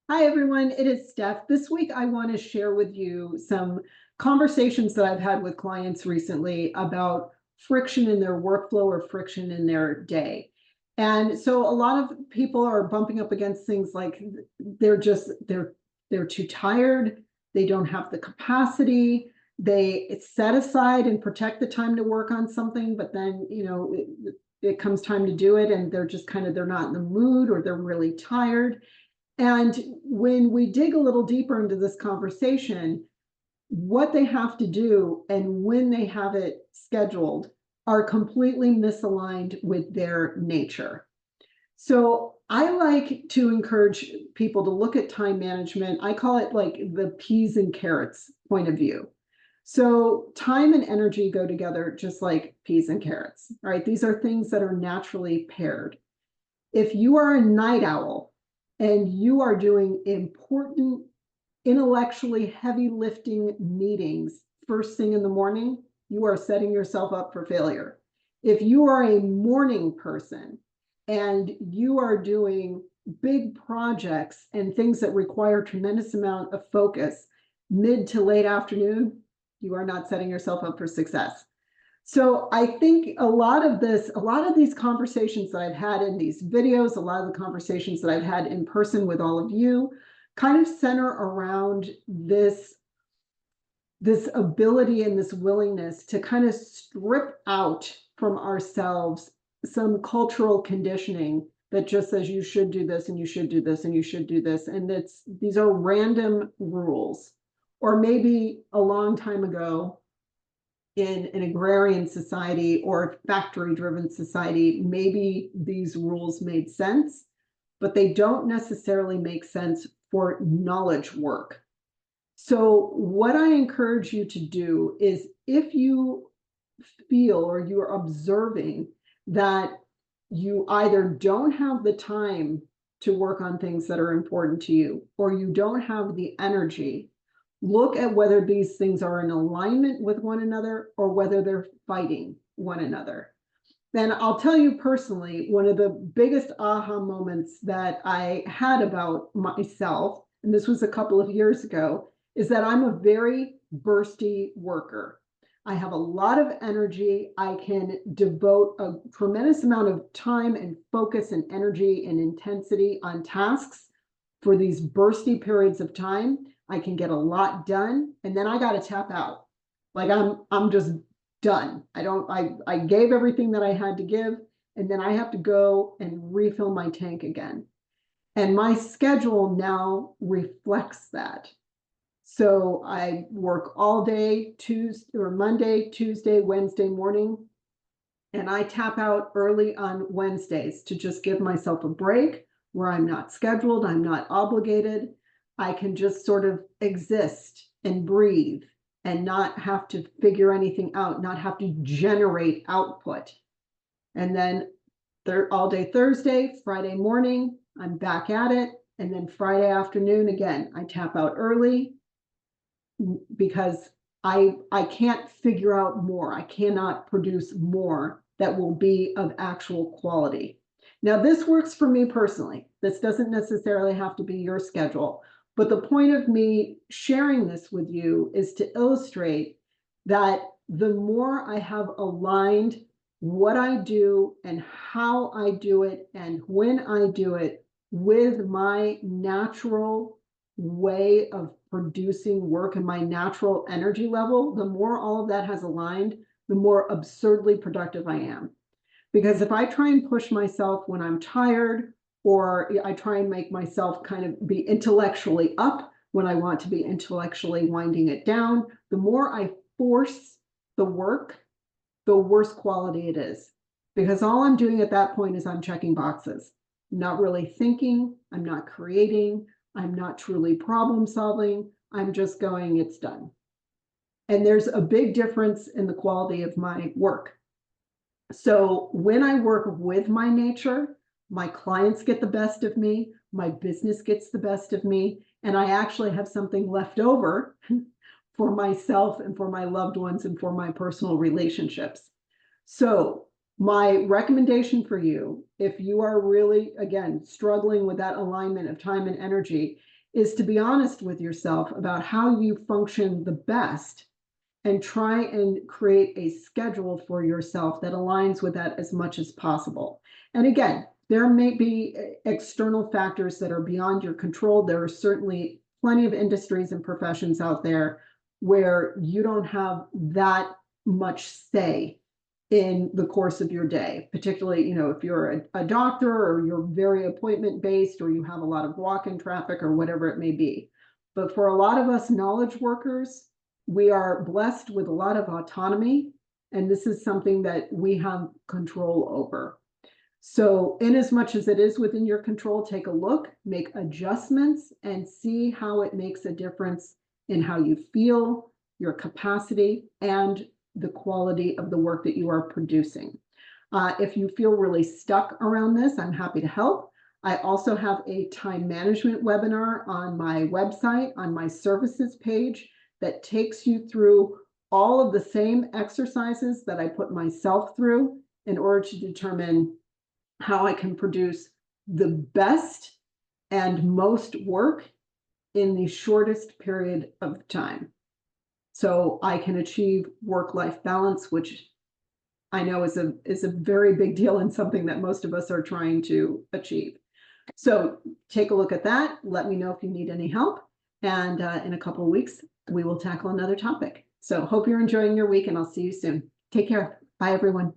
Hi, everyone. It is Steph. This week, I want to share with you some conversations that I've had with clients recently about friction in their workflow or friction in their day. And so a lot of people are bumping up against things like they're too tired, they don't have the capacity, they set aside and protect the time to work on something, but then, it comes time to do it and they're not in the mood or they're really tired. And when we dig a little deeper into this conversation, what they have to do and when they have it scheduled are completely misaligned with their nature. So I like to encourage people to look at time management. I call it like the peas and carrots point of view. So time and energy go together just like peas and carrots, right? These are things that are naturally paired. If you are a night owl and you are doing important, intellectually heavy lifting meetings first thing in the morning, you are setting yourself up for failure. If you are a morning person and you are doing big projects and things that require tremendous amount of focus mid to late afternoon, you are not setting yourself up for success. So I think a lot of these conversations that I've had in these videos, a lot of the conversations that I've had in person with all of you kind of center around this ability and this willingness to kind of strip out from ourselves some cultural conditioning that just says you should do this and you should do this and you should do this. And these are random rules. Or maybe a long time ago, in an agrarian society or factory-driven society, maybe these rules made sense, but they don't necessarily make sense for knowledge work. So what I encourage you to do is if you feel or you're observing that you either don't have the time to work on things that are important to you, or you don't have the energy, look at whether these things are in alignment with one another or whether they're fighting one another. Then I'll tell you personally, one of the biggest aha moments that I had about myself, and this was a couple of years ago, is that I'm a very bursty worker. I have a lot of energy. I can devote a tremendous amount of time and focus and energy and intensity on tasks for these bursty periods of time. I can get a lot done, and then I got to tap out. Like I'm just done. I gave everything that I had to give, and then I have to go and refill my tank again. And my schedule now reflects that. So I work all day, Tuesday or Monday, Tuesday, Wednesday morning, and I tap out early on Wednesdays to just give myself a break where I'm not scheduled, I'm not obligated. I can just sort of exist and breathe and not have to figure anything out, not have to generate output. And then all day Thursday, Friday morning, I'm back at it. And then Friday afternoon, again, I tap out early because I can't figure out more. I cannot produce more that will be of actual quality. Now, this works for me personally. This doesn't necessarily have to be your schedule. But the point of me sharing this with you is to illustrate that the more I have aligned what I do and how I do it and when I do it with my natural way of producing work and my natural energy level, the more all of that has aligned, the more absurdly productive I am. Because if I try and push myself when I'm tired, or I try and make myself kind of be intellectually up when I want to be intellectually winding it down, the more I force the work, the worse quality it is. Because all I'm doing at that point is I'm checking boxes. I'm not really thinking, I'm not creating, I'm not truly problem solving. I'm just going, it's done. And there's a big difference in the quality of my work. So when I work with my nature, my clients get the best of me, my business gets the best of me, and I actually have something left over for myself and for my loved ones and for my personal relationships. So my recommendation for you, if you are really, again, struggling with that alignment of time and energy, is to be honest with yourself about how you function the best and try and create a schedule for yourself that aligns with that as much as possible. And again, there may be external factors that are beyond your control. There are certainly plenty of industries and professions out there where you don't have that much say in the course of your day, particularly, if you're a doctor or you're very appointment based or you have a lot of walk-in traffic or whatever it may be. But for a lot of us knowledge workers, we are blessed with a lot of autonomy, and this is something that we have control over. So in as much as it is within your control, take a look, make adjustments, and see how it makes a difference in how you feel, your capacity, and the quality of the work that you are producing. If you feel really stuck around this, I'm happy to help. I also have a time management webinar on my website, on my services page, that takes you through all of the same exercises that I put myself through in order to determine how I can produce the best and most work in the shortest period of time. So I can achieve work-life balance, which I know is a very big deal and something that most of us are trying to achieve. So take a look at that. Let me know if you need any help. And in a couple of weeks, we will tackle another topic. So hope you're enjoying your week, and I'll see you soon. Take care. Bye, everyone.